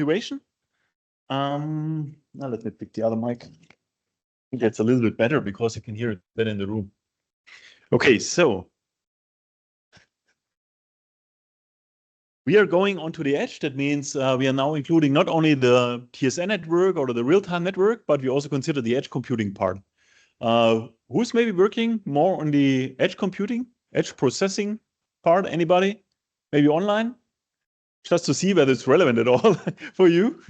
motivation. Now let me pick the other mic. I think that's a little bit better because you can hear it better in the room. Okay, so we are going onto the edge. That means we are now including not only the TSN network or the real-time network, but we also consider the edge computing part. Who's maybe working more on the edge computing, edge processing part? Anybody? Maybe online? Just to see whether it's relevant at all for you.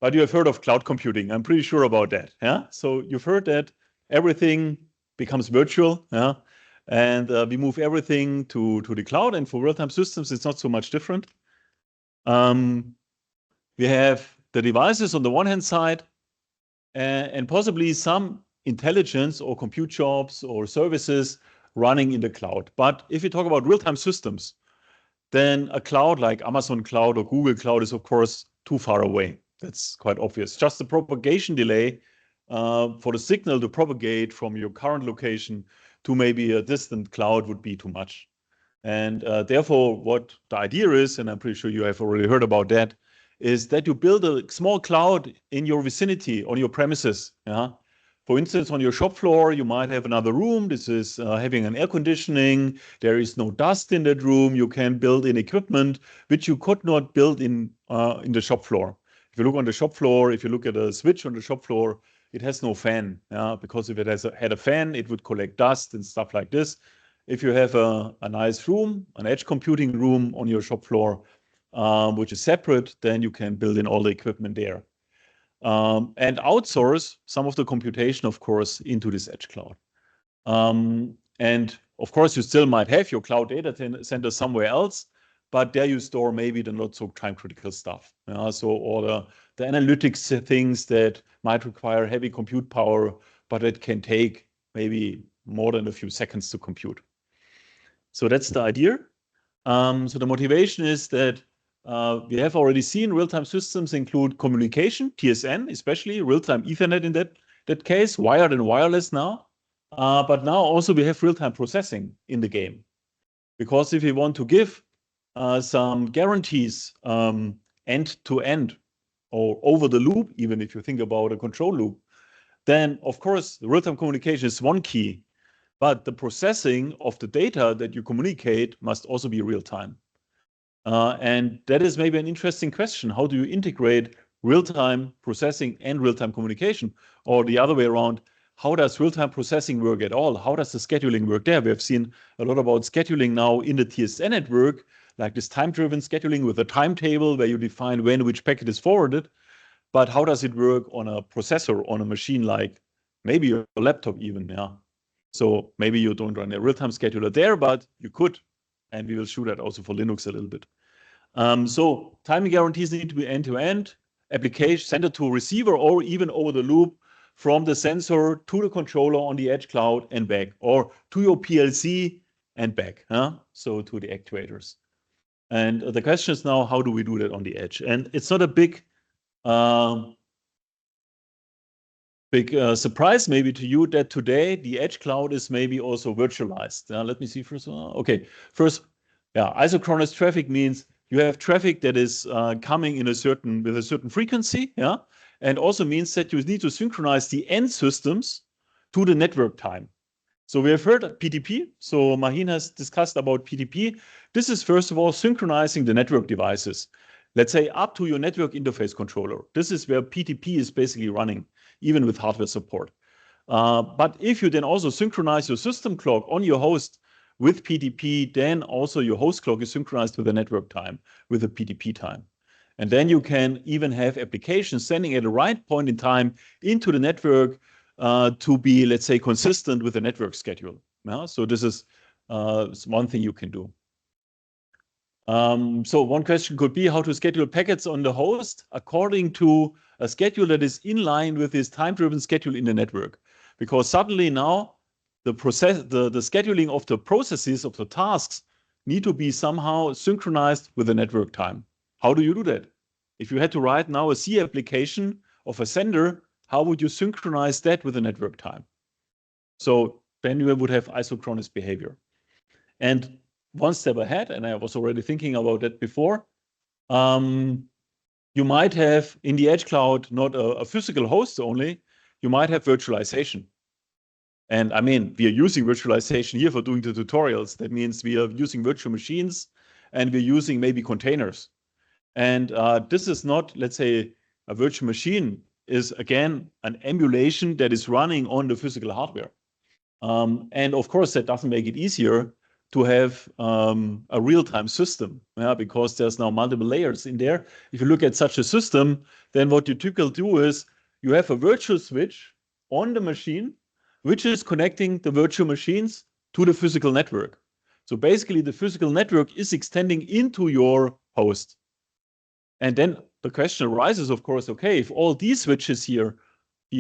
But you have heard of cloud computing. I'm pretty sure about that. Yeah. So you've heard that everything becomes virtual. Yeah. And we move everything to the cloud. And for real-time systems, it's not so much different. We have the devices on the one hand side, and possibly some intelligence or compute jobs or services running in the cloud. But if you talk about real-time systems, then a cloud like Amazon Cloud or Google Cloud is, of course, too far away. That's quite obvious. Just the propagation delay for the signal to propagate from your current location to maybe a distant cloud would be too much. And therefore, what the idea is, and I'm pretty sure you have already heard about that, is that you build a small cloud in your vicinity, on your premises. Yeah? For instance, on your shop floor, you might have another room. This is having an air conditioning. There is no dust in that room. You can build in equipment which you could not build in the shop floor. If you look on the shop floor, if you look at a switch on the shop floor, it has no fan. Yeah? Because if it had a fan, it would collect dust and stuff like this. If you have a nice room, an edge computing room on your shop floor, which is separate, then you can build in all the equipment there. And outsource some of the computation, of course, into this edge cloud. And of course, you still might have your cloud data center somewhere else, but there you store maybe the not so time critical stuff. So all the analytics things that might require heavy compute power, but it can take maybe more than a few seconds to compute. So that's the idea. So the motivation is that we have already seen real-time systems include communication, TSN, especially real-time Ethernet in that case, wired and wireless now. But now also we have real-time processing in the game. Because if you want to give some guarantees end-to-end or over the loop, even if you think about a control loop, then of course the real-time communication is one key. But the processing of the data that you communicate must also be real-time. And that is maybe an interesting question. How do you integrate real-time processing and real-time communication? Or the other way around, how does real-time processing work at all? How does the scheduling work there? We have seen a lot about scheduling now in the TSN network, like this time-driven scheduling with a timetable where you define when which packet is forwarded. But how does it work on a processor, on a machine like maybe your laptop even, yeah? So maybe you don't run a real-time scheduler there, but you could. And we will show that also for Linux a little bit. So timing guarantees need to be end-to-end, application sender to receiver, or even over the loop from the sensor to the controller on the edge cloud and back, or to your PLC and back. So to the actuators. And the question is now, how do we do that on the edge? And it's not a big surprise maybe to you that today the edge cloud is maybe also virtualized. Let me see first. Okay, first, yeah, isochronous traffic means you have traffic that is coming in with a certain frequency, yeah, and also means that you need to synchronize the end systems to the network time. So we have heard of PTP. So Mahin has discussed about PTP. This is first of all synchronizing the network devices. Let's say up to your network interface controller. This is where PTP is basically running, even with hardware support. But if you then also synchronize your system clock on your host with PTP, then also your host clock is synchronized with the network time, with the PTP time. And then you can even have applications sending at the right point in time into the network to be, let's say, consistent with the network schedule. So this is one thing you can do. So one question could be how to schedule packets on the host according to a schedule that is in line with this time-driven schedule in the network. Because suddenly now the scheduling of the processes of the tasks need to be somehow synchronized with the network time. How do you do that? If you had to write now a C application of a sender, how would you synchronize that with the network time? So then you would have isochronous behavior. And one step ahead, and I was already thinking about that before, You might have in the edge cloud not a physical host only, you might have virtualization. And I mean, we are using virtualization here for doing the tutorials. That means we are using virtual machines and we're using maybe containers. And this is not, let's say, a virtual machine is again an emulation that is running on the physical hardware. And of course, that doesn't make it easier to have a real-time system, because there's now multiple layers in there. If you look at such a system, then what you typically do is you have a virtual switch on the machine, which is connecting the virtual machines to the physical network. So basically, the physical network is extending into your host. And then the question arises, of course, okay, if all these switches here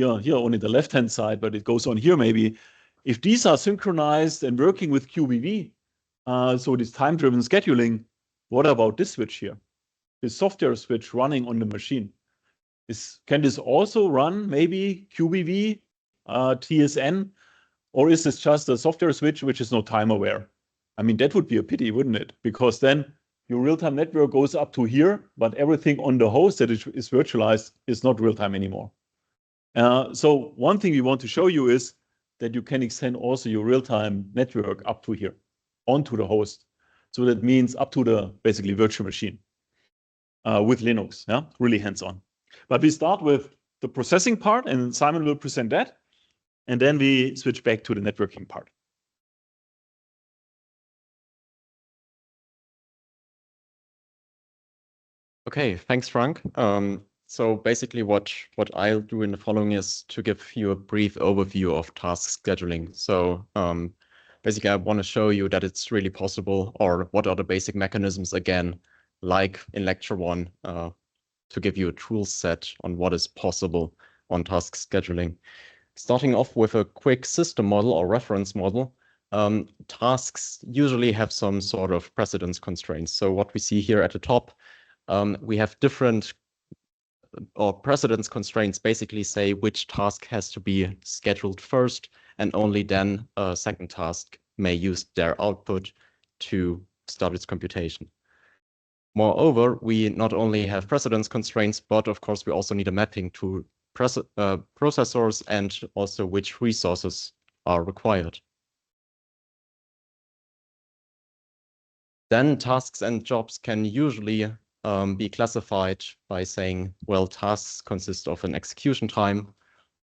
only the left-hand side, but it goes on here maybe, if these are synchronized and working with QBV, so this time-driven scheduling, what about this switch here? This software switch running on the machine. Can this also run maybe QBV, TSN, or is this just a software switch which is not time aware? I mean, that would be a pity, wouldn't it? Because then your real-time network goes up to here, but everything on the host that is virtualized is not real-time anymore. So one thing we want to show you is that you can extend also your real-time network up to here, onto the host. So that means up to the basically virtual machine with Linux, really hands-on. But we start with the processing part, and Simon will present that. And then we switch back to the networking part. Okay, thanks, Frank. So basically what I'll do in the following is to give you a brief overview of task scheduling. So basically I want to show you that it's really possible, or what are the basic mechanisms, again, like in lecture 1, to give you a tool set on what is possible on task scheduling. Starting off with a quick system model or reference model, tasks usually have some sort of precedence constraints. So what we see here at the top, we have different or precedence constraints basically say which task has to be scheduled first, and only then a second task may use their output to start its computation. Moreover, we not only have precedence constraints, but of course we also need a mapping to processors and also which resources are required. Then tasks and jobs can usually be classified by saying, well, tasks consist of an execution time,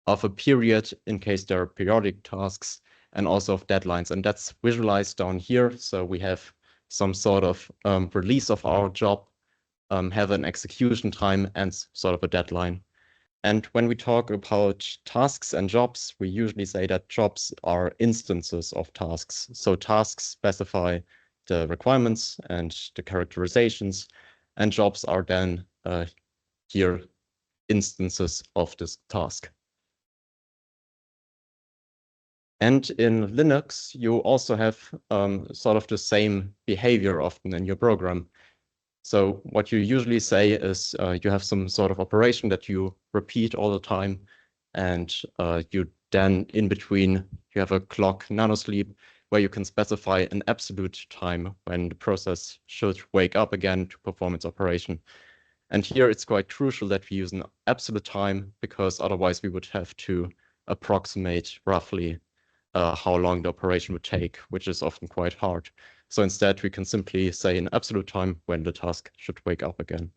of a period in case there are periodic tasks, and also of deadlines. And that's visualized down here. So we have some sort of release of our job, have an execution time and sort of a deadline. And when we talk about tasks and jobs, we usually say that jobs are instances of tasks. So tasks specify the requirements and the characterizations, and jobs are then here instances of this task. And in Linux, you also have sort of the same behavior often in your program. So what you usually say is you have some sort of operation that you repeat all the time, and you then in between, you have a clock nanosleep where you can specify an absolute time when the process should wake up again to perform its operation. And here it's quite crucial that we use an absolute time, because otherwise we would have to approximate roughly how long the operation would take, which is often quite hard. So instead, we can simply say an absolute time when the task should wake up again.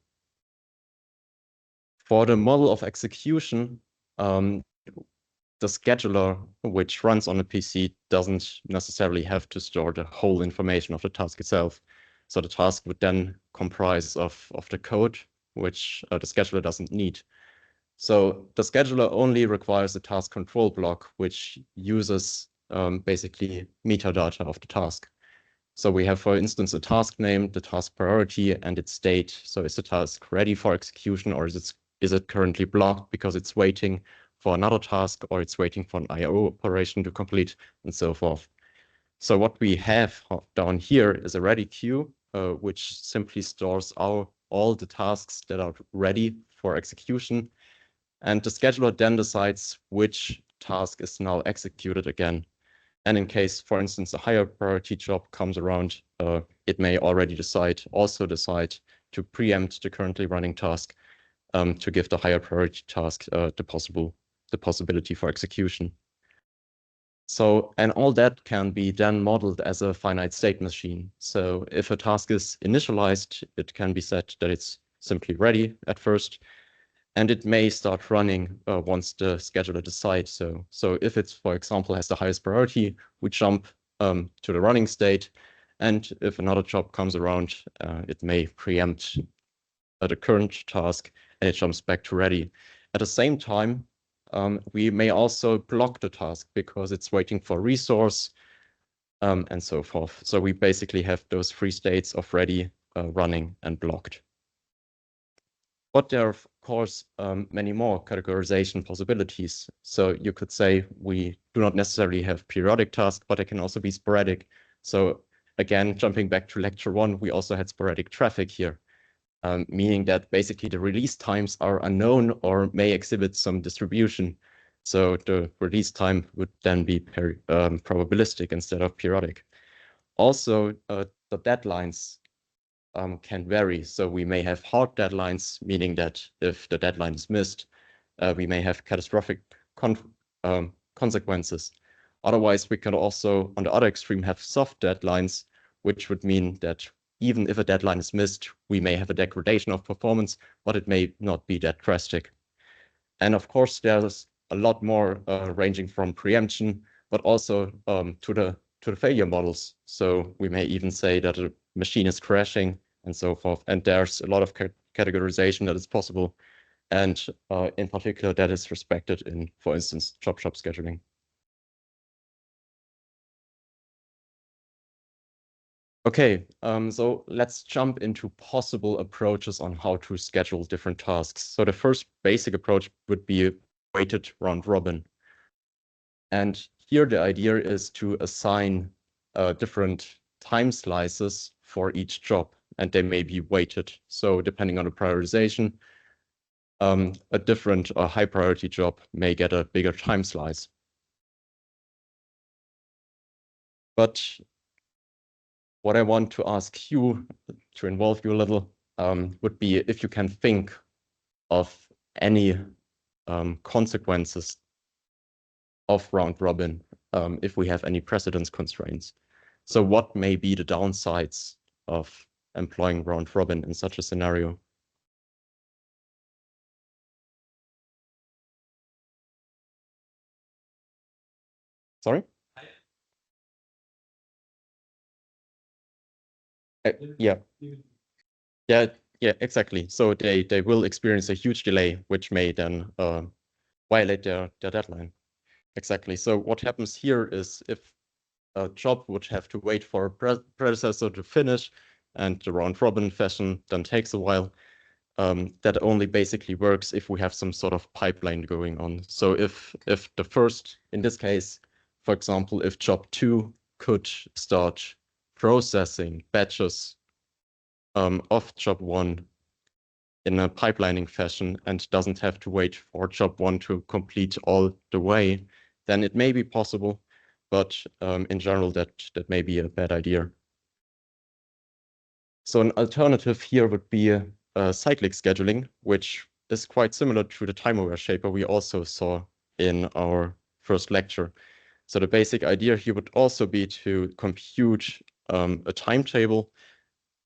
For the model of execution, the scheduler, which runs on a PC, doesn't necessarily have to store the whole information of the task itself. So the task would then comprise of the code, which the scheduler doesn't need. So the scheduler only requires a task control block, which uses basically metadata of the task. So we have, for instance, a task name, the task priority, and its state. So is the task ready for execution, or is it currently blocked because it's waiting for another task, or it's waiting for an I/O operation to complete, and so forth. So what we have down here is a ready queue, which simply stores all the tasks that are ready for execution. And the scheduler then decides which task is now executed again. And in case, for instance, a higher priority job comes around, it may already also decide to preempt the currently running task to give the higher priority task the possibility for execution. So, and all that can be then modeled as a finite state machine. So if a task is initialized, it can be said that it's simply ready at first, and it may start running once the scheduler decides so. So if it's, for example, has the highest priority, we jump to the running state. And if another job comes around, it may preempt the current task and it jumps back to ready. At the same time, we may also block the task because it's waiting for a resource and so forth. So we basically have those three states of ready, running, and blocked. But there are, of course, many more categorization possibilities. So you could say we do not necessarily have periodic tasks, but they can also be sporadic. So again, jumping back to lecture 1, we also had sporadic traffic here. Meaning that basically the release times are unknown or may exhibit some distribution. So the release time would then be probabilistic instead of periodic. Also, the deadlines can vary. So we may have hard deadlines, meaning that if the deadline is missed, we may have catastrophic consequences. Otherwise, we can also, on the other extreme, have soft deadlines, which would mean that even if a deadline is missed, we may have a degradation of performance, but it may not be that drastic. And of course, there's a lot more ranging from preemption, but also to the failure models. So we may even say that a machine is crashing and so forth. And there's a lot of categorization that is possible. And in particular, that is respected in, for instance, chop shop scheduling. Okay, so let's jump into possible approaches on how to schedule different tasks. So the first basic approach would be a weighted round robin. And here the idea is to assign different time slices for each job, and they may be weighted. So depending on the prioritization, a different high priority job may get a bigger time slice. But what I want to ask you, to involve you a little, would be if you can think of any consequences of round robin, if we have any precedence constraints. So what may be the downsides of employing round robin in such a scenario? Sorry? Yeah. Yeah, exactly. So they will experience a huge delay, which may then violate their deadline. Exactly. So what happens here is if a job would have to wait for a predecessor to finish and the round robin fashion then takes a while, that only basically works if we have some sort of pipeline going on. So if the first, in this case, for example, if job 2 could start processing batches of job 1 in a pipelining fashion and doesn't have to wait for job 1 to complete all the way, then it may be possible, but in general, that may be a bad idea. So an alternative here would be cyclic scheduling, which is quite similar to the time-aware shaper we also saw in our first lecture. So the basic idea here would also be to compute a timetable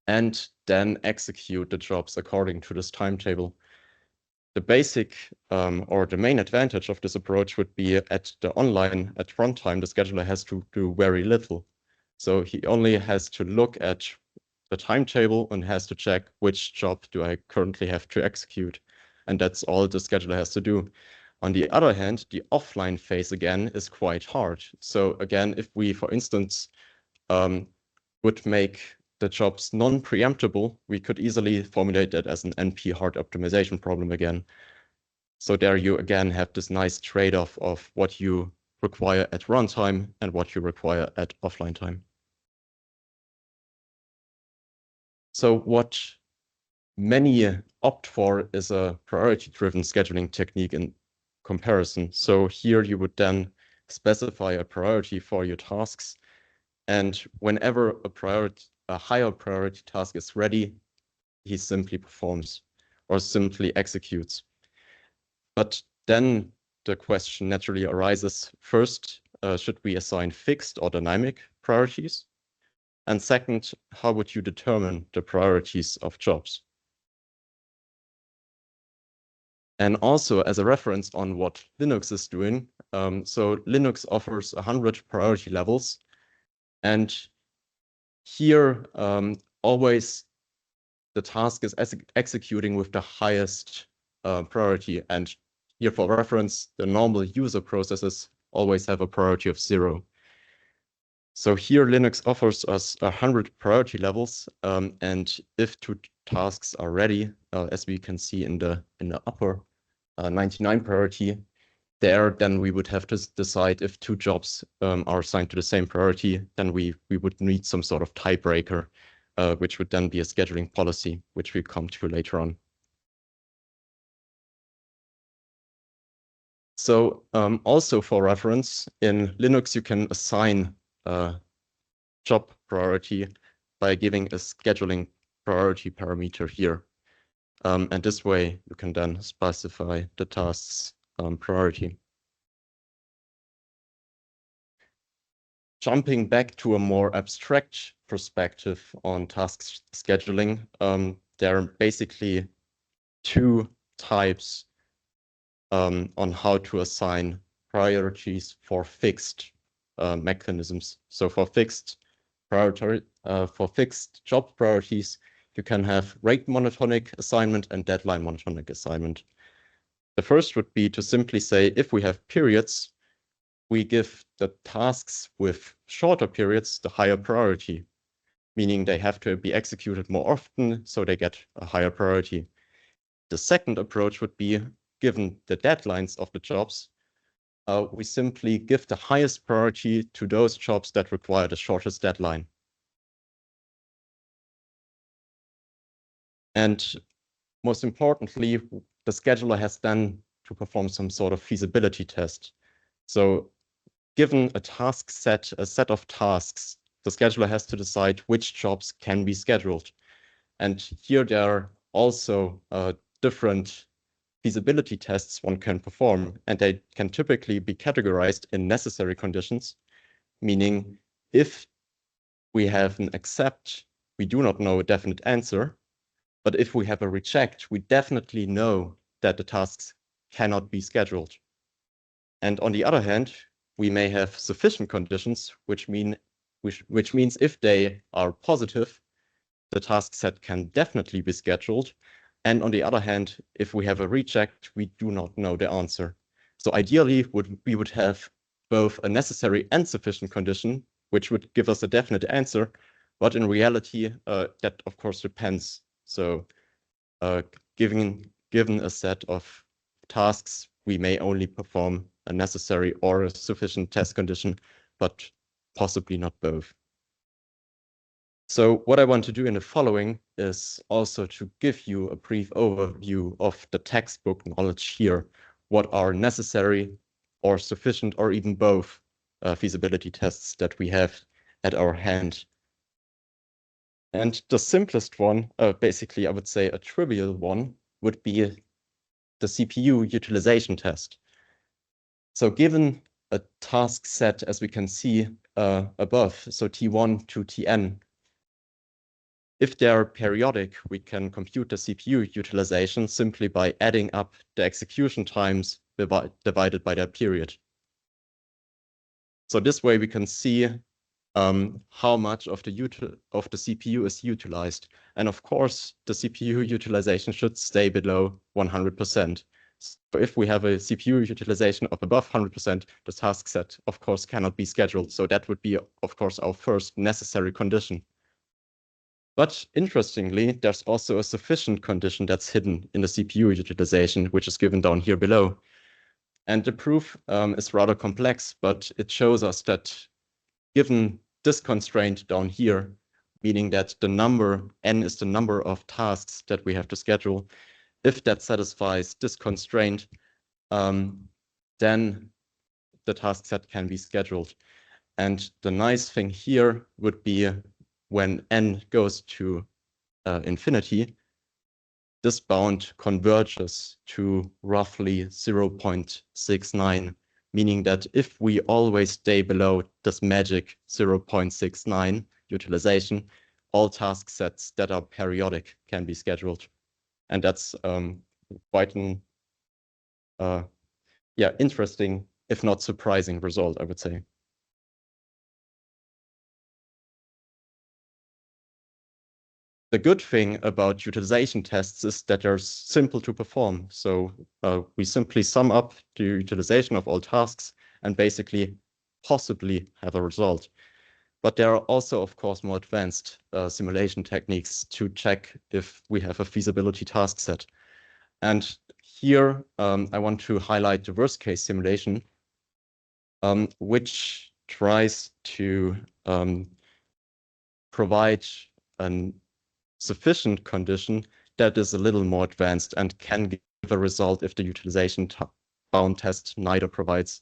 and then execute the jobs according to this timetable. The basic or the main advantage of this approach would be at runtime, the scheduler has to do very little. So he only has to look at the timetable and has to check which job do I currently have to execute. And that's all the scheduler has to do. On the other hand, the offline phase again is quite hard. So again, if we, for instance, would make the jobs non-preemptible, we could easily formulate that as an NP hard optimization problem again. So there you again have this nice trade-off of what you require at runtime and what you require at offline time. So what many opt for is a priority-driven scheduling technique in comparison. So here you would then specify a priority for your tasks. And whenever a higher priority task is ready, he simply performs. or simply executes. But then the question naturally arises, first, should we assign fixed or dynamic priorities? And second, how would you determine the priorities of jobs? And also as a reference on what Linux is doing, so Linux offers 100 priority levels. And here, always the task is executing with the highest priority. And here for reference, the normal user processes always have a priority of 0. So here Linux offers us 100 priority levels, and if 2 tasks are ready, as we can see in the upper 99 priority, then we would have to decide if 2 jobs are assigned to the same priority, then we would need some sort of tiebreaker, which would then be a scheduling policy, which we come to later on. So also for reference, in Linux, you can assign job priority by giving a scheduling priority parameter here. And this way, you can then specify the task's priority. Jumping back to a more abstract perspective on task scheduling, there are basically 2 types on how to assign priorities for fixed mechanisms. So for fixed job priorities, you can have rate monotonic assignment and deadline monotonic assignment. The first would be to simply say, if we have periods, we give the tasks with shorter periods the higher priority, meaning they have to be executed more often, so they get a higher priority. The second approach would be, given the deadlines of the jobs, we simply give the highest priority to those jobs that require the shortest deadline. And most importantly, the scheduler has then to perform some sort of feasibility test. So given a task set, a set of tasks, the scheduler has to decide which jobs can be scheduled. And here there are also different feasibility tests one can perform, and they can typically be categorized in necessary conditions, meaning if we have an accept, we do not know a definite answer, but if we have a reject, we definitely know that the tasks cannot be scheduled. And on the other hand, we may have sufficient conditions, which means if they are positive, the task set can definitely be scheduled. And on the other hand, if we have a reject, we do not know the answer. So ideally, we would have both a necessary and sufficient condition, which would give us a definite answer. But in reality, that of course depends. So given a set of tasks, we may only perform a necessary or a sufficient test condition, but possibly not both. So what I want to do in the following is also to give you a brief overview of the textbook knowledge here. What are necessary or sufficient or even both feasibility tests that we have at our hand. And the simplest one, basically I would say a trivial one, would be the CPU utilization test. So given a task set, as we can see above, so T1 to Tn, if they are periodic, we can compute the CPU utilization simply by adding up the execution times divided by their period. So this way we can see how much of the CPU is utilized. And of course, the CPU utilization should stay below 100%. So if we have a CPU utilization of above 100%, the task set, of course, cannot be scheduled. So that would be, of course, our first necessary condition. But interestingly, there's also a sufficient condition that's hidden in the CPU utilization, which is given down here below. And the proof is rather complex, but it shows us that given this constraint down here, meaning that the number n is the number of tasks that we have to schedule, if that satisfies this constraint, then the task set can be scheduled. And the nice thing here would be when n goes to infinity, this bound converges to roughly 0.69, meaning that if we always stay below this magic 0.69 utilization, all task sets that are periodic can be scheduled. And that's quite an interesting, if not surprising result, I would say. The good thing about utilization tests is that they're simple to perform. So we simply sum up the utilization of all tasks and basically possibly have a result. But there are also, of course, more advanced simulation techniques to check if we have a feasibility task set. And here I want to highlight the worst case simulation, which tries to provide an sufficient condition that is a little more advanced and can give a result if the utilization bound test neither provides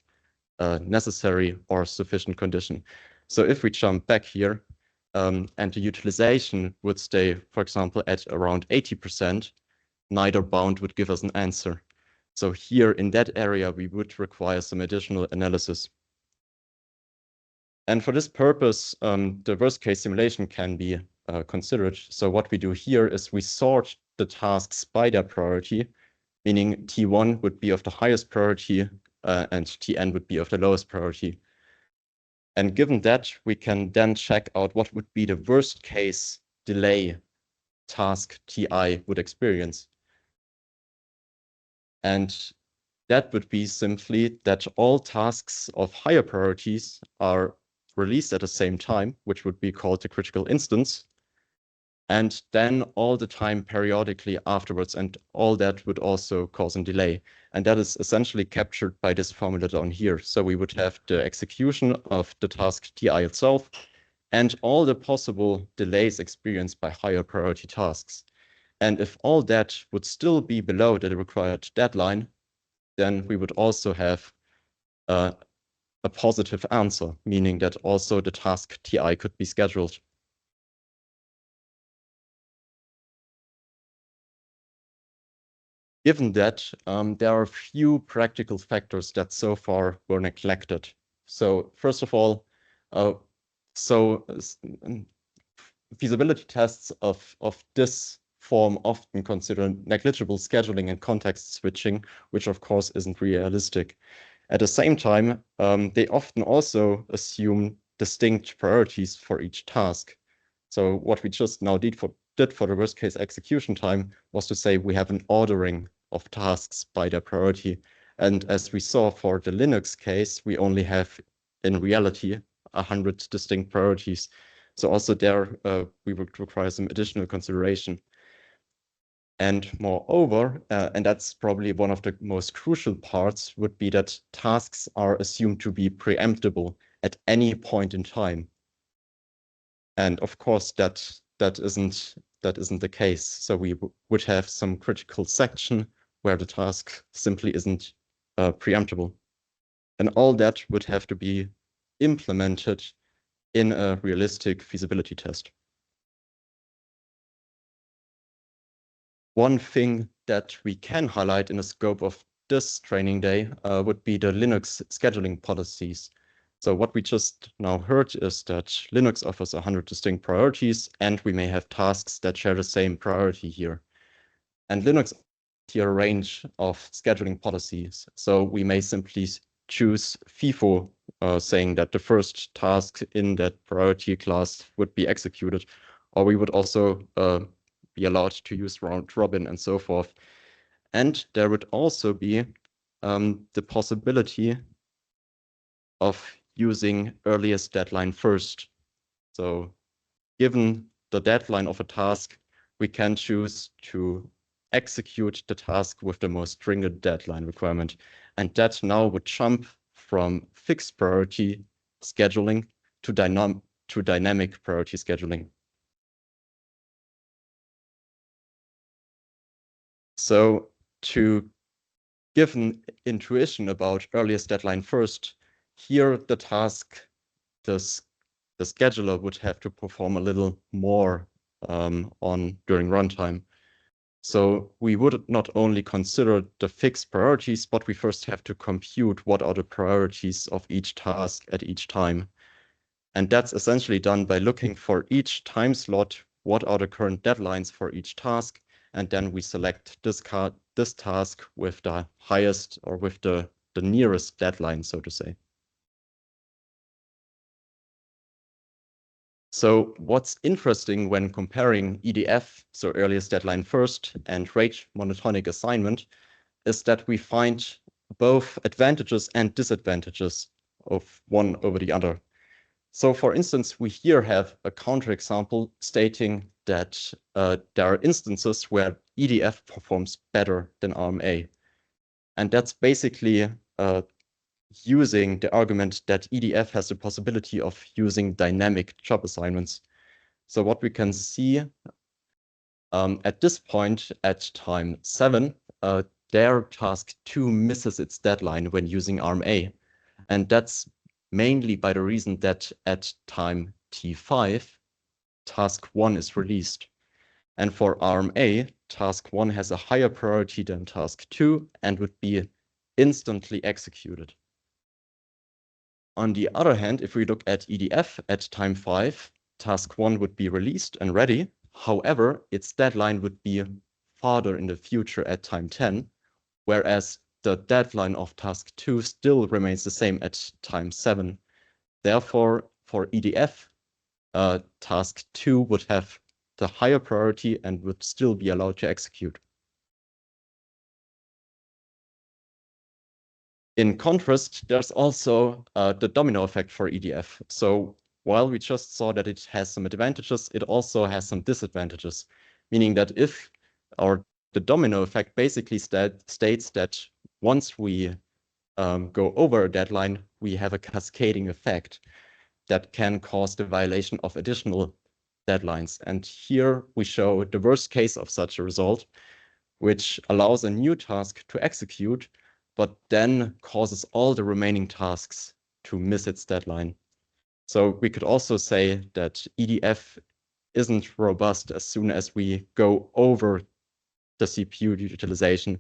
necessary or sufficient condition. So if we jump back here and the utilization would stay, for example, at around 80%, neither bound would give us an answer. So here in that area, we would require some additional analysis. And for this purpose, the worst case simulation can be considered. So what we do here is we sort the tasks by their priority, meaning T1 would be of the highest priority and Tn would be of the lowest priority. And given that, we can then check out what would be the worst case delay task Ti would experience. And that would be simply that all tasks of higher priorities are released at the same time, which would be called the critical instance. And then all the time periodically afterwards, and all that would also cause a delay. And that is essentially captured by this formula down here. So we would have the execution of the task Ti itself and all the possible delays experienced by higher priority tasks. And if all that would still be below the required deadline, then we would also have a positive answer, meaning that also the task Ti could be scheduled. Given that, there are a few practical factors that so far were neglected. So first of all, feasibility tests of this form often consider negligible scheduling and context switching, which of course isn't realistic. At the same time, they often also assume distinct priorities for each task. So what we just now did for the worst case execution time was to say we have an ordering of tasks by their priority. And as we saw for the Linux case, we only have in reality 100 distinct priorities. So also there we would require some additional consideration. And moreover, and that's probably one of the most crucial parts, would be that tasks are assumed to be preemptible at any point in time. And of course, that isn't the case. So we would have some critical section where the task simply isn't preemptible. And all that would have to be implemented in a realistic feasibility test. One thing that we can highlight in the scope of this training day would be the Linux scheduling policies. So what we just now heard is that Linux offers 100 distinct priorities, and we may have tasks that share the same priority here. And Linux has a range of scheduling policies. So we may simply choose FIFO, saying that the first task in that priority class would be executed, or we would also be allowed to use round robin and so forth. And there would also be the possibility of using earliest deadline first. So given the deadline of a task, we can choose to execute the task with the most stringent deadline requirement. And that now would jump from fixed priority scheduling to dynamic priority scheduling. So to give an intuition about earliest deadline first, here the task, the scheduler would have to perform a little more during runtime. So we would not only consider the fixed priorities, but we first have to compute what are the priorities of each task at each time. And that's essentially done by looking for each time slot, what are the current deadlines for each task, and then we select this task with the highest or with the nearest deadline, so to say. So what's interesting when comparing EDF, so earliest deadline first, and rate monotonic assignment, is that we find both advantages and disadvantages of one over the other. So for instance, we here have a counterexample stating that there are instances where EDF performs better than RMA. And that's basically using the argument that EDF has the possibility of using dynamic job assignments. So what we can see at this point at time 7, their task 2 misses its deadline when using RMA. And that's mainly by the reason that at time T5, task 1 is released. And for RMA, task 1 has a higher priority than task 2 and would be instantly executed. On the other hand, if we look at EDF at time 5, task 1 would be released and ready. However, its deadline would be farther in the future at time 10, whereas the deadline of task 2 still remains the same at time 7. Therefore, for EDF, task 2 would have the higher priority and would still be allowed to execute. In contrast, there's also the domino effect for EDF. So while we just saw that it has some advantages, it also has some disadvantages, meaning that the domino effect basically states that once we go over a deadline, we have a cascading effect that can cause the violation of additional deadlines. And here we show the worst case of such a result, which allows a new task to execute, but then causes all the remaining tasks to miss its deadline. So we could also say that EDF isn't robust as soon as we go over the CPU utilization.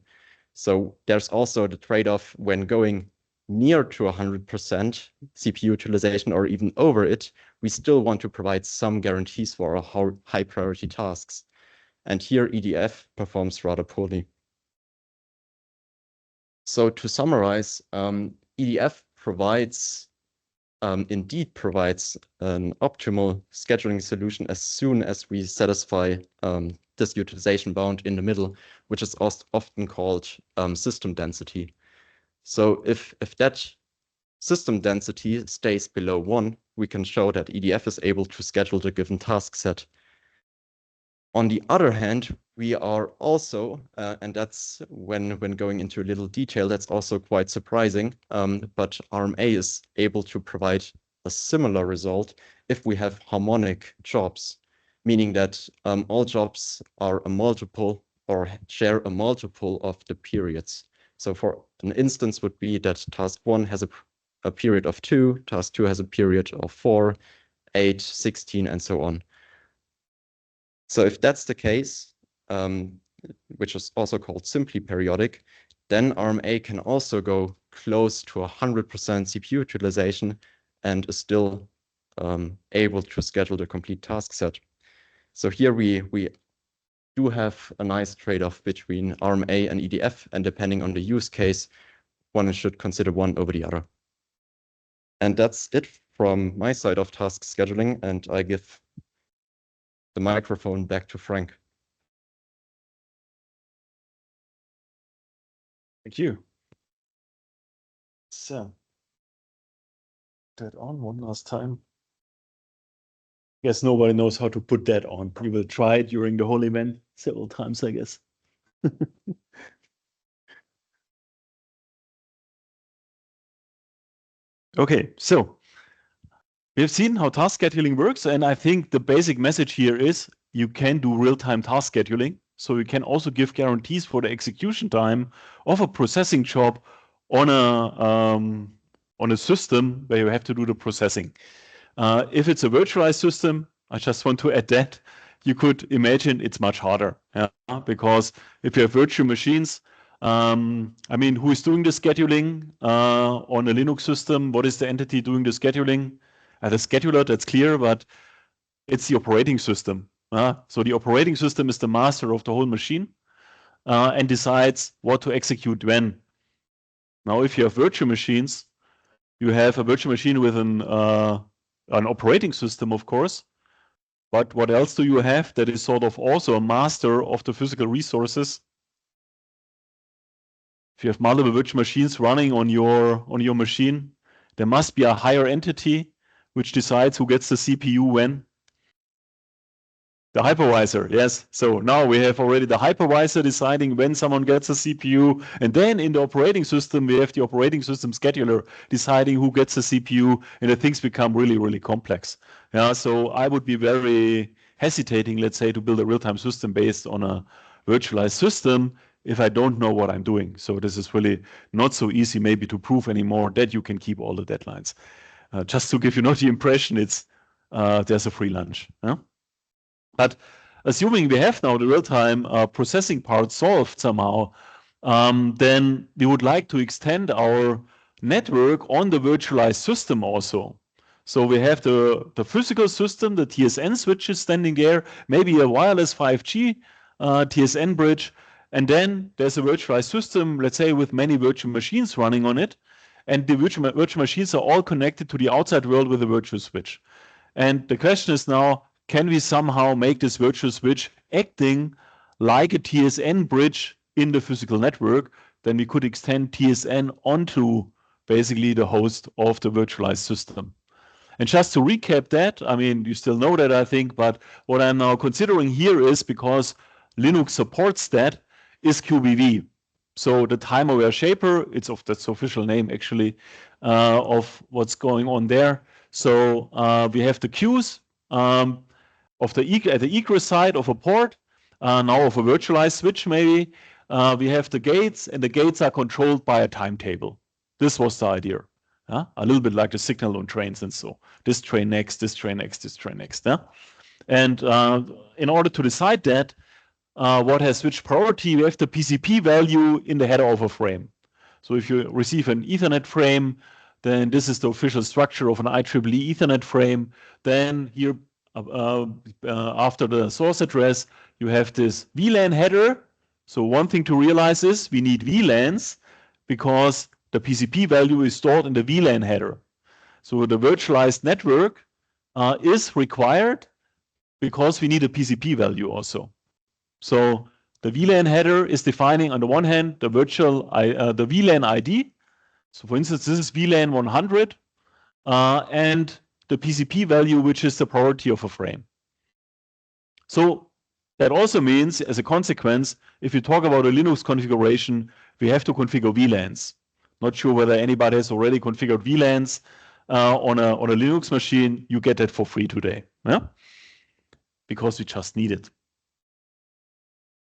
So there's also the trade-off when going near to 100% CPU utilization or even over it, we still want to provide some guarantees for our high priority tasks. And here EDF performs rather poorly. So to summarize, EDF indeed provides an optimal scheduling solution as soon as we satisfy this utilization bound in the middle, which is often called system density. So if that system density stays below 1, we can show that EDF is able to schedule the given task set. On the other hand, we are also, and that's when going into a little detail, that's also quite surprising, but RMA is able to provide a similar result if we have harmonic jobs, meaning that all jobs are a multiple or share a multiple of the periods. So for an instance would be that task 1 has a period of 2, task 2 has a period of 4, 8, 16, and so on. So if that's the case, which is also called simply periodic, then RMA can also go close to 100% CPU utilization and is still able to schedule the complete task set. So here we do have a nice trade-off between RMA and EDF, and depending on the use case, one should consider one over the other. And that's it from my side of task scheduling, and I give the microphone back to Frank. Thank you. So, that on one last time. Guess nobody knows how to put that on. You will try it during the whole event several times, I guess. Okay, so we have seen how task scheduling works, and I think the basic message here is you can do real-time task scheduling. So you can also give guarantees for the execution time of a processing job on a system where you have to do the processing. If it's a virtualized system, I just want to add that you could imagine it's much harder. Yeah? Because if you have virtual machines, I mean, who is doing the scheduling on a Linux system? What is the entity doing the scheduling? The scheduler, that's clear, but it's the operating system. So the operating system is the master of the whole machine and decides what to execute when. Now, if you have virtual machines, you have a virtual machine with an operating system, of course. But what else do you have that is sort of also a master of the physical resources? If you have multiple virtual machines running on your machine, there must be a higher entity which decides who gets the CPU when. The hypervisor, yes. So now we have already the hypervisor deciding when someone gets a CPU, and then in the operating system we have the operating system scheduler deciding who gets the CPU, and the things become really, really complex. Yeah, so I would be very hesitating, let's say, to build a real-time system based on a virtualized system if I don't know what I'm doing. So this is really not so easy maybe to prove anymore that you can keep all the deadlines. Just to give you not the impression it's there's a free lunch. Yeah? But assuming we have now the real-time processing part solved somehow, then we would like to extend our network on the virtualized system also. So we have the physical system, the TSN switches standing there, maybe a wireless 5G TSN bridge, and then there's a virtualized system, let's say with many virtual machines running on it, and the virtual machines are all connected to the outside world with a virtual switch. And the question is now, can we somehow make this virtual switch acting like a TSN bridge in the physical network? Then we could extend TSN onto basically the host of the virtualized system. And just to recap that, I mean, you still know that, I think, but what I'm now considering here is, because Linux supports that, is QBV. So the time-aware shaper, that's the official name actually of what's going on there. So we have the queues at the egress side of a port, now of a virtualized switch maybe. We have the gates, and the gates are controlled by a timetable. This was the idea. A little bit like the signal on trains and so. This train next, this train next, this train next. And in order to decide that, what has switch priority, we have the PCP value in the header of a frame. So if you receive an Ethernet frame, then this is the official structure of an IEEE Ethernet frame. Then here, after the source address, you have this VLAN header. So one thing to realize is we need VLANs because the PCP value is stored in the VLAN header. So the virtualized network is required because we need a PCP value also. So the VLAN header is defining, on the one hand, the VLAN ID. So for instance, this is VLAN 100 and the PCP value, which is the priority of a frame. So that also means, as a consequence, if you talk about a Linux configuration, we have to configure VLANs. Not sure whether anybody has already configured VLANs on a Linux machine. You get that for free today, yeah? Because we just need it.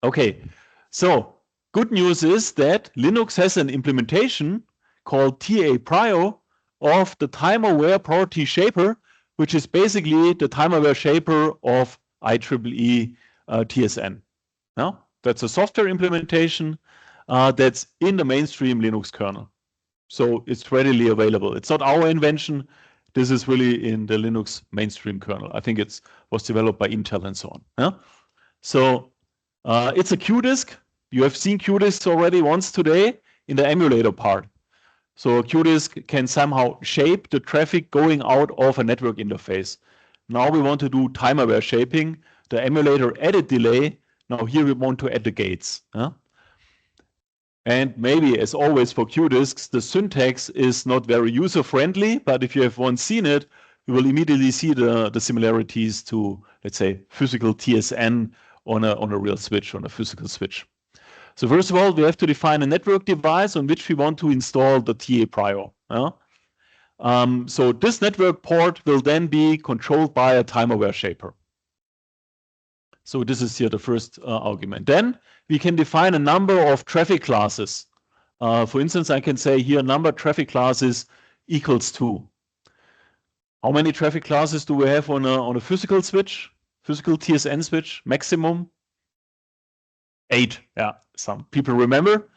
Okay, so good news is that Linux has an implementation called TA-Prio of the time-aware priority shaper, which is basically the time-aware shaper of IEEE TSN. Now, that's a software implementation that's in the mainstream Linux kernel. So it's readily available. It's not our invention. This is really in the Linux mainstream kernel. I think it was developed by Intel and so on. Yeah? So it's a QDisk. You have seen QDisks already once today in the emulator part. So a QDisk can somehow shape the traffic going out of a network interface. Now we want to do time-aware shaping. The emulator added delay. Now here we want to add the gates. And maybe, as always for QDisks, the syntax is not very user-friendly, but if you have once seen it, you will immediately see the similarities to, let's say, physical TSN on a real switch, on a physical switch. So first of all, we have to define a network device on which we want to install the TA-Prio. So this network port will then be controlled by a time-aware shaper. So this is here the first argument. Then we can define a number of traffic classes. For instance, I can say here number traffic classes equals 2. How many traffic classes do we have on a physical switch? physical TSN switch maximum? 8. Yeah, some people remember.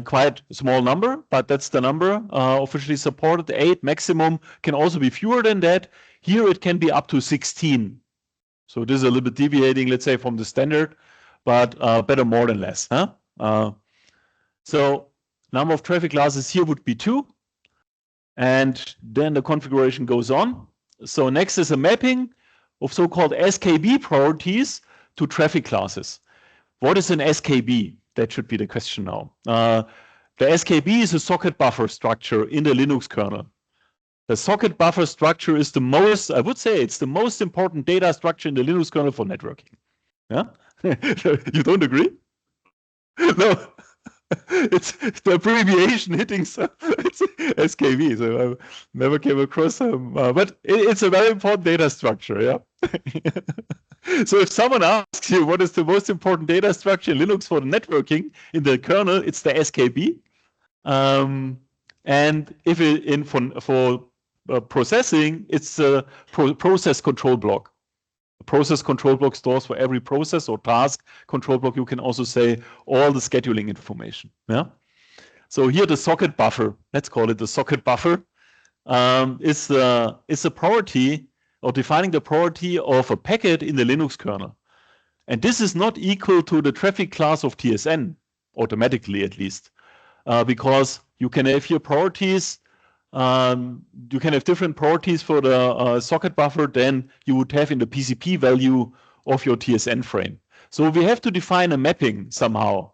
Quite a small number, but that's the number officially supported. 8 maximum, can also be fewer than that. Here it can be up to 16. So this is a little bit deviating, let's say, from the standard, but better more than less. Huh? So number of traffic classes here would be 2. And then the configuration goes on. So next is a mapping of so-called SKB priorities to traffic classes. What is an SKB? That should be the question now. The SKB is a socket buffer structure in the Linux kernel. The socket buffer structure is the most, I would say, it's the most important data structure in the Linux kernel for networking. Yeah? You don't agree? No. It's the abbreviation hitting, so it's SKB. So I never came across them, but it's a very important data structure. Yeah. So if someone asks you what is the most important data structure in Linux for networking in the kernel, it's the SKB. And if it for processing, it's a process control block. A process control block stores for every process or task control block. You can also say all the scheduling information. Yeah. So here the socket buffer, let's call it the socket buffer, is a priority or defining the priority of a packet in the Linux kernel. And this is not equal to the traffic class of TSN, automatically at least, because you can have here priorities. You can have different priorities for the socket buffer than you would have in the PCP value of your TSN frame. So we have to define a mapping somehow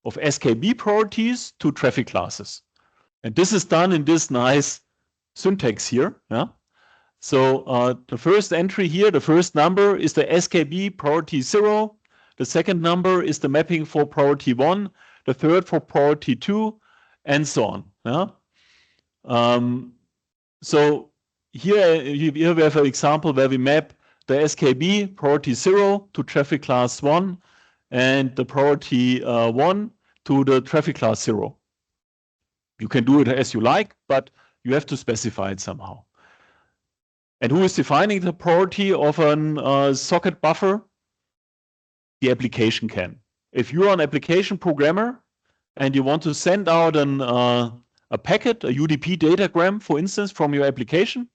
of SKB priorities to traffic classes. And this is done in this nice syntax here. Yeah? So the first entry here, the first number is the SKB priority 0. The second number is the mapping for priority 1. The third for priority 2, and so on. Yeah? So here we have an example where we map the SKB priority 0 to traffic class 1 and the priority 1 to the traffic class 0. You can do it as you like, but you have to specify it somehow. And who is defining the priority of a socket buffer? The application can. If you are an application programmer and you want to send out a packet, a UDP datagram, for instance, from your application,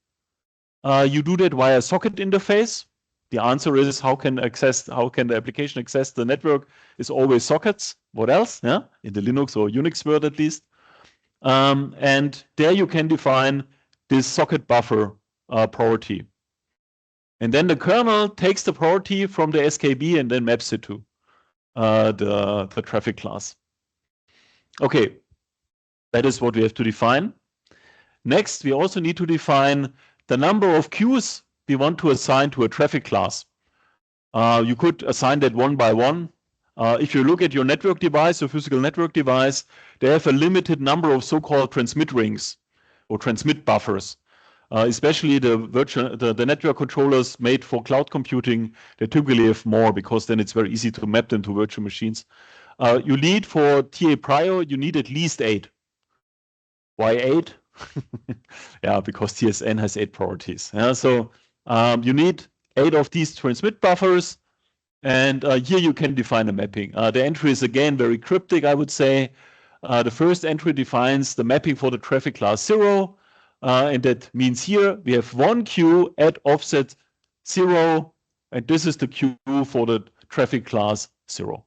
you do that via socket interface. The answer is how can the application access the network? Is always sockets. What else? Yeah, in the Linux or Unix world at least. And there you can define this socket buffer priority. And then the kernel takes the priority from the SKB and then maps it to the traffic class. Okay. That is what we have to define. Next, we also need to define the number of queues we want to assign to a traffic class. You could assign that one by one. If you look at your network device, your physical network device, they have a limited number of so-called transmit rings or transmit buffers. Especially the network controllers made for cloud computing, they typically have more because then it's very easy to map them to virtual machines. You need for TA Prio, you need at least 8. Why 8? Yeah, because TSN has 8 priorities. Yeah, so you need 8 of these transmit buffers, and here you can define a mapping. The entry is again very cryptic, I would say. The first entry defines the mapping for the traffic class 0, and that means here we have one queue at offset 0, and this is the queue for the traffic class 0.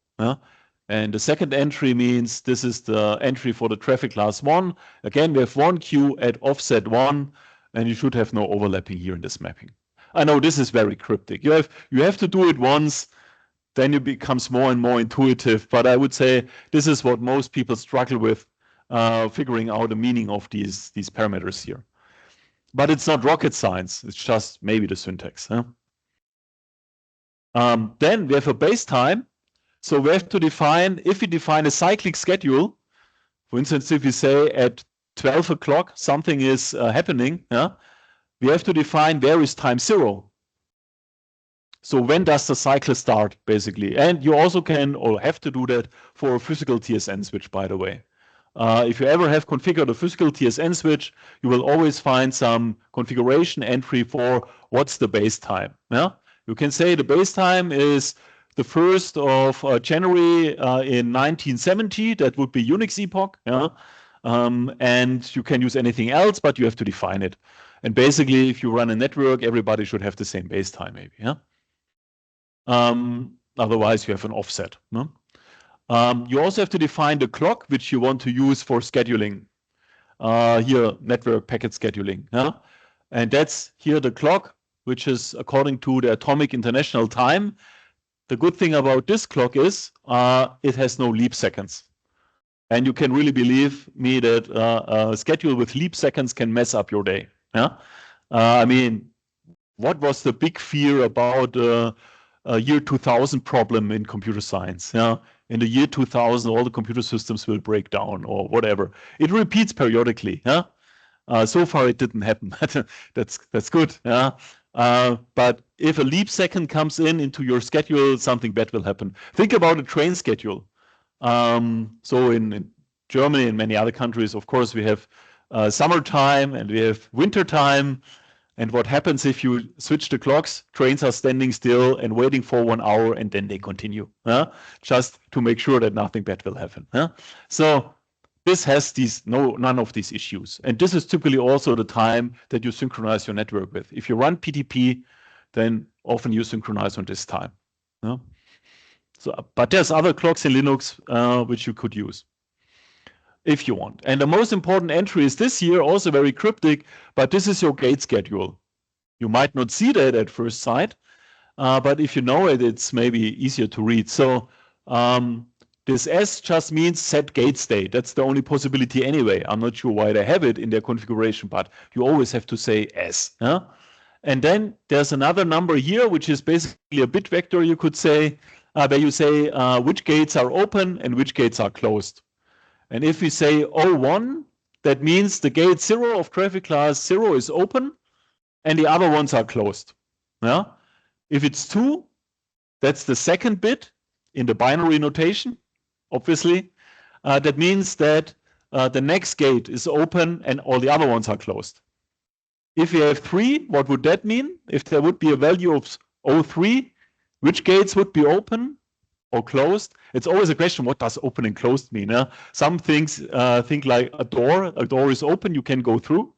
And the second entry means this is the entry for the traffic class 1. Again, we have one queue at offset 1, and you should have no overlapping here in this mapping. I know this is very cryptic. You have to do it once, then it becomes more and more intuitive. But I would say this is what most people struggle with, figuring out the meaning of these parameters here. But it's not rocket science. It's just maybe the syntax. Huh? Then we have a base time. So we have to define, if we define a cyclic schedule, for instance, if we say at 12 o'clock something is happening, yeah, we have to define where is time 0. So when does the cycle start, basically? And you also can or have to do that for a physical TSN switch, by the way. If you ever have configured a physical TSN switch, you will always find some configuration entry for what's the base time. Yeah? You can say the base time is the 1st of January in 1970. That would be Unix epoch. Yeah? And you can use anything else, but you have to define it. And basically, if you run a network, everybody should have the same base time, maybe. Yeah. Otherwise, you have an offset. No? You also have to define the clock which you want to use for scheduling. Here, network packet scheduling. Yeah? And that's here the clock, which is according to the Atomic International Time. The good thing about this clock is it has no leap seconds. And you can really believe me that a schedule with leap seconds can mess up your day. Yeah? I mean, what was the big fear about year 2000 problem in computer science? Yeah? In the year 2000, all the computer systems will break down or whatever. It repeats periodically. Yeah? So far, it didn't happen. That's good. Yeah? But if a leap second comes into your schedule, something bad will happen. Think about a train schedule. So in Germany and many other countries, of course, we have summertime and we have winter time. And what happens if you switch the clocks? Trains are standing still and waiting for 1 hour, and then they continue, just to make sure that nothing bad will happen. So this has none of these issues. And this is typically also the time that you synchronize your network with. If you run PTP, then often you synchronize on this time. So, but there's other clocks in Linux which you could use if you want. And the most important entry is this here, also very cryptic, but this is your gate schedule. You might not see that at first sight, but if you know it, it's maybe easier to read. So this S just means set gate state. That's the only possibility anyway. I'm not sure why they have it in their configuration, but you always have to say S. And then there's another number here, which is basically a bit vector, you could say, where you say which gates are open and which gates are closed. And if we say 01, that means the gate 0 of traffic class 0 is open and the other ones are closed. Yeah? If it's 2, that's the second bit in the binary notation, obviously. That means that the next gate is open and all the other ones are closed. If we have 3, what would that mean? If there would be a value of 03, which gates would be open or closed? It's always a question, what does open and closed mean? Some things think like a door is open, you can go through.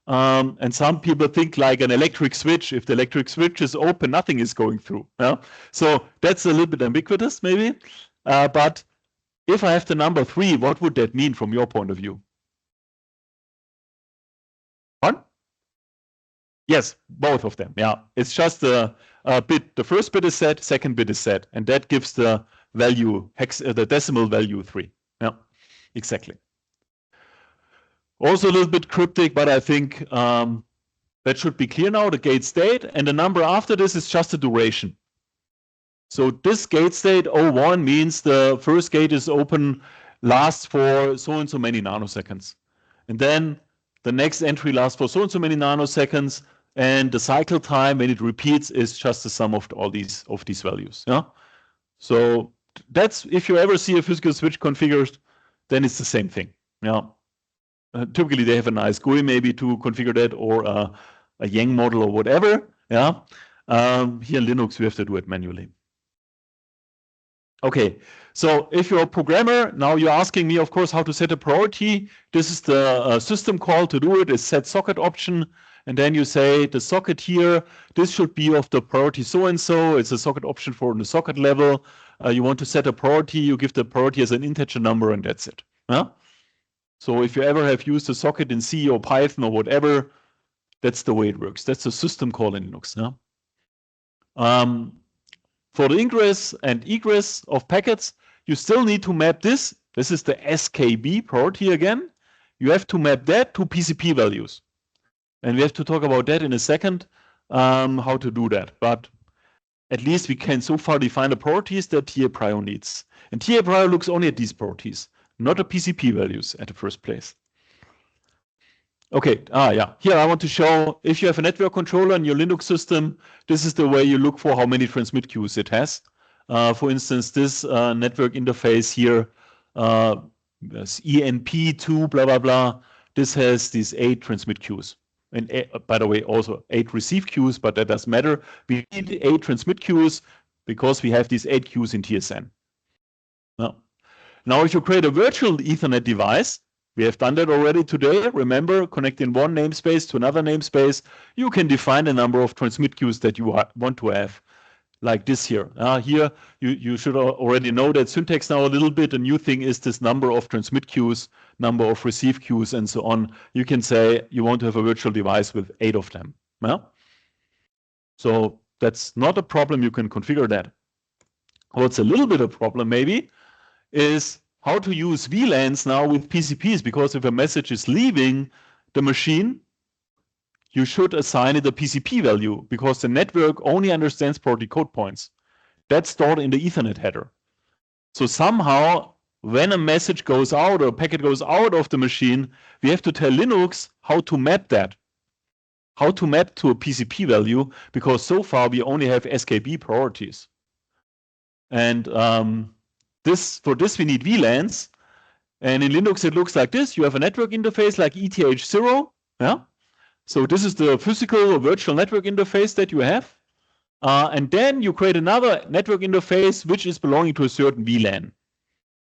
And some people think like an electric switch. If the electric switch is open, nothing is going through. So that's a little bit ambiguous maybe. But if I have the number 3, what would that mean from your point of view? 1? Yes, both of them. Yeah, it's just a bit. The first bit is set, second bit is set, and that gives the value the decimal value 3. Yeah, exactly. Also a little bit cryptic, but I think that should be clear now. The gate state and the number after this is just the duration. So this gate state 01 means the first gate is open, lasts for so and so many nanoseconds, and then the next entry lasts for so and so many nanoseconds. And the cycle time when it repeats is just the sum of all these values. Yeah. So that's if you ever see a physical switch configured, then it's the same thing. Yeah. Typically they have a nice GUI maybe to configure that, or a Yang model or whatever. Yeah. Here in Linux we have to do it manually. Okay. So if you're a programmer, now you're asking me, of course, how to set a priority. This is the system call to do it. Is set socket option. And then you say the socket here, this should be of the priority so-and-so. It's a socket option for the socket level. You want to set a priority, you give the priority as an integer number, and that's it. So if you ever have used a socket in C or Python or whatever, that's the way it works. That's the system call in Linux. For the ingress and egress of packets, you still need to map this. This is the SKB priority again. You have to map that to PCP values. And we have to talk about that in a second, how to do that. But at least we can so far define the priorities that TAPRIO needs. And TAPRIO looks only at these priorities, not the PCP values at the first place. Okay, yeah. Here I want to show, if you have a network controller in your Linux system, this is the way you look for how many transmit queues it has. For instance, this network interface here, ENP2, blah, blah, blah. This has these 8 transmit queues. and by the way, also 8 receive queues, but that doesn't matter. We need 8 transmit queues because we have these 8 queues in TSN. Now, if you create a virtual Ethernet device, we have done that already today. Remember, connecting one namespace to another namespace, you can define the number of transmit queues that you want to have, like this here. Here, you should already know that syntax now a little bit. A new thing is this number of transmit queues, number of receive queues, and so on. You can say you want to have a virtual device with 8 of them. So that's not a problem. You can configure that. What's a little bit of a problem maybe is how to use VLANs now with PCPs, because if a message is leaving the machine, you should assign it a PCP value, because the network only understands port decode points. That's stored in the Ethernet header. So somehow, when a message goes out or a packet goes out of the machine, we have to tell Linux how to map that, how to map to a PCP value, because so far we only have SKB priorities. And for this we need VLANs, and in Linux it looks like this. You have a network interface like ETH0, so this is the physical or virtual network interface that you have, and then you create another network interface which is belonging to a certain VLAN,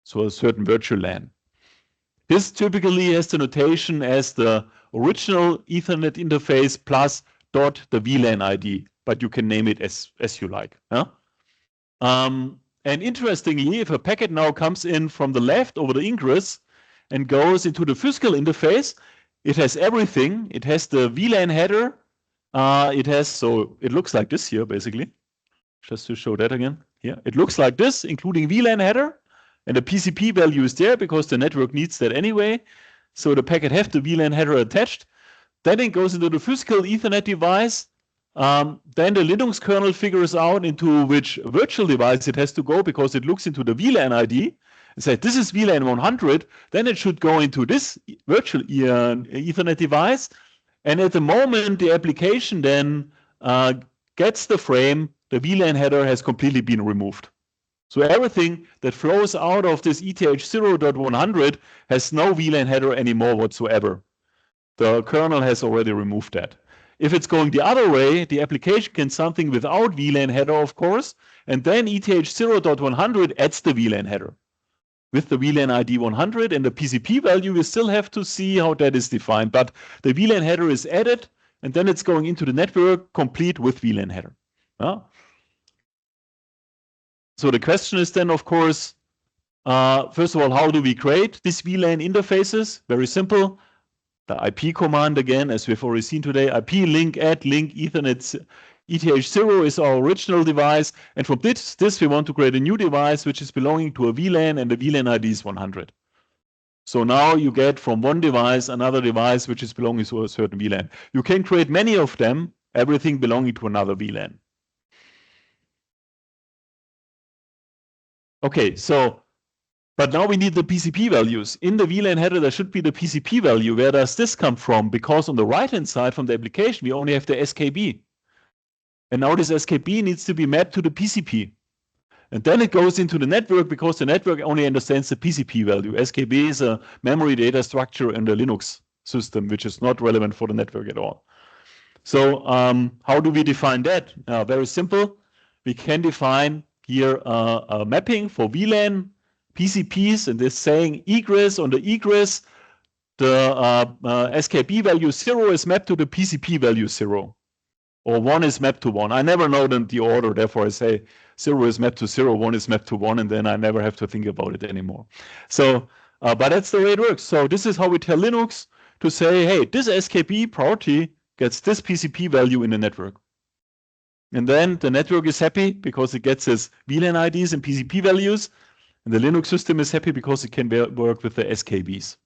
so a certain virtual LAN. This typically has the notation as the original Ethernet interface plus dot the VLAN ID, but you can name it as you like. And interestingly, if a packet now comes in from the left over the ingress and goes into the physical interface, it has everything. It has the VLAN header. So it looks like this here, basically. Just to show that again. Yeah, it looks like this, including VLAN header. And the PCP value is there because the network needs that anyway. So the packet has the VLAN header attached. Then it goes into the physical Ethernet device. Then the Linux kernel figures out into which virtual device it has to go, because it looks into the VLAN ID and says this is VLAN 100. Then it should go into this virtual Ethernet device. And at the moment the application then gets the frame, the VLAN header has completely been removed. So everything that flows out of this ETH0.100 has no VLAN header anymore whatsoever. The kernel has already removed that. If it's going the other way, the application can something without VLAN header, of course, and then ETH0.100 adds the VLAN header with the VLAN ID 100, and the PCP value, we still have to see how that is defined, but the VLAN header is added, and then it's going into the network complete with VLAN header. So the question is then, of course, first of all, how do we create these VLAN interfaces? Very simple. The IP command again, as we've already seen today, IP link add link Ethernet ETH0 is our original device, and from this we want to create a new device which is belonging to a VLAN, and the VLAN ID is 100. So now you get from one device another device which is belonging to a certain VLAN. You can create many of them, everything belonging to another VLAN. Okay, so but now we need the PCP values. In the VLAN header, there should be the PCP value. Where does this come from? Because on the right-hand side from the application, we only have the SKB. And now this SKB needs to be mapped to the PCP. And then it goes into the network, because the network only understands the PCP value. SKB is a memory data structure in the Linux system, which is not relevant for the network at all. So how do we define that? Very simple. We can define here a mapping for VLAN PCPs, and this saying egress. On the egress, the SKB value 0 is mapped to the PCP value 0, or 1 is mapped to 1. I never know the order, therefore I say 0 is mapped to 0, 1 is mapped to 1, and then I never have to think about it anymore. So, but that's the way it works. So this is how we tell Linux to say, hey, this SKB priority gets this PCP value in the network. And then the network is happy because it gets its VLAN IDs and PCP values, and the Linux system is happy because it can work with the SKBs.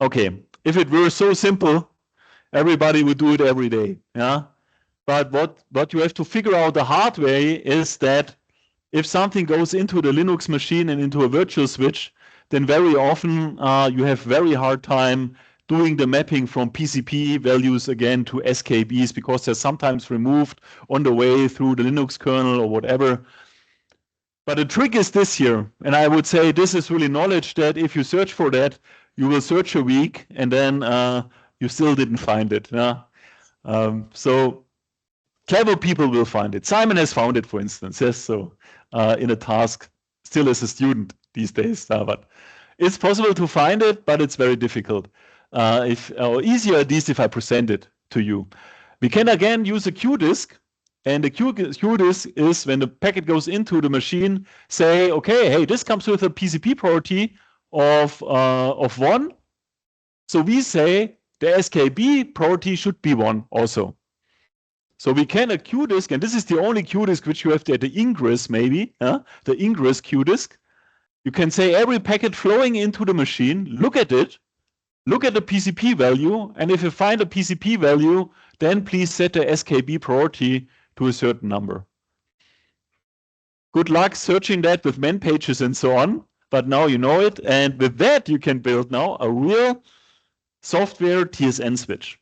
Okay, if it were so simple, everybody would do it every day. Yeah. But what you have to figure out the hard way is that if something goes into the Linux machine and into a virtual switch, then very often you have very hard time doing the mapping from PCP values again to SKBs, because they're sometimes removed on the way through the Linux kernel or whatever. But the trick is this here, and I would say this is really knowledge that if you search for that, you will search a week and then you still didn't find it. Yeah? So clever people will find it. Simon has found it, for instance. Yes, so in a task, still as a student these days. But it's possible to find it, but it's very difficult. Or easier at least if I present it to you. We can again use a QDisk. And the QDisk is when the packet goes into the machine, say, okay, hey, this comes with a PCP priority of 1. So we say the SKB priority should be 1 also. So we can a QDisk, and this is the only QDisk which you have at the ingress maybe, the ingress QDisk. You can say every packet flowing into the machine, look at it, look at the PCP value, and if you find a PCP value, then please set the SKB priority to a certain number. Good luck searching that with man pages and so on, but now you know it, and with that you can build now a real software TSN switch.